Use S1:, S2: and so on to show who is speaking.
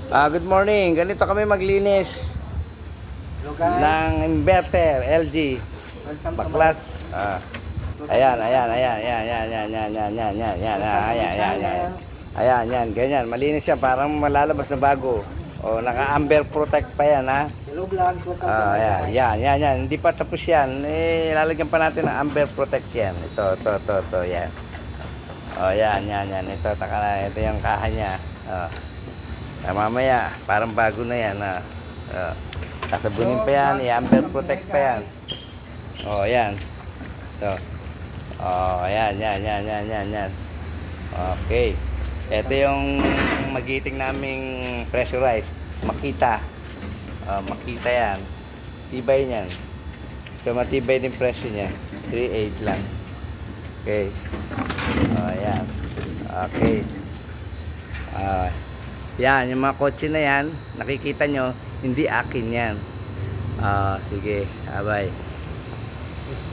S1: Good morning. Ganito kami maglinis
S2: Hello guys,
S1: ng inverter LG.
S2: welcome to
S1: Baklas. Ayan, ayan,
S2: my
S1: ayan, ayan, ayan, ayan, ayan, ayan, ayan, ayan, ayan,
S2: welcome to my
S1: ayan, ayan, ayan.
S2: channel.
S1: Ayan, yan, ganyan. Malinis yan. Parang malalabas na bago. O, naka-amber protect pa yan, ha?
S2: Hello vlogs, welcome to my
S1: Ayan,
S2: guys.
S1: yan, yan, yan. Hindi pa tapos yan. Lalagyan pa natin ng amber protect yan. Ito, yan. O, yan, yan, yan. Ito, taka na. Ito yung kaha niya. Mamaya, parang bago na yan, ha? Sasabunin pa yan. I-amber protect pa yan. O, yan. Ito. O, yan, yan, yan, yan, yan, yan. Okay. Ito yung magiting naming pressurized. Makita. Makita yan. Tibay niyan. So, matibay din presyo niya. 3.8 lang. Okay. Yan. Okay. Yan, yung mga kotse na yan, nakikita nyo, hindi akin yan. Sige, abay.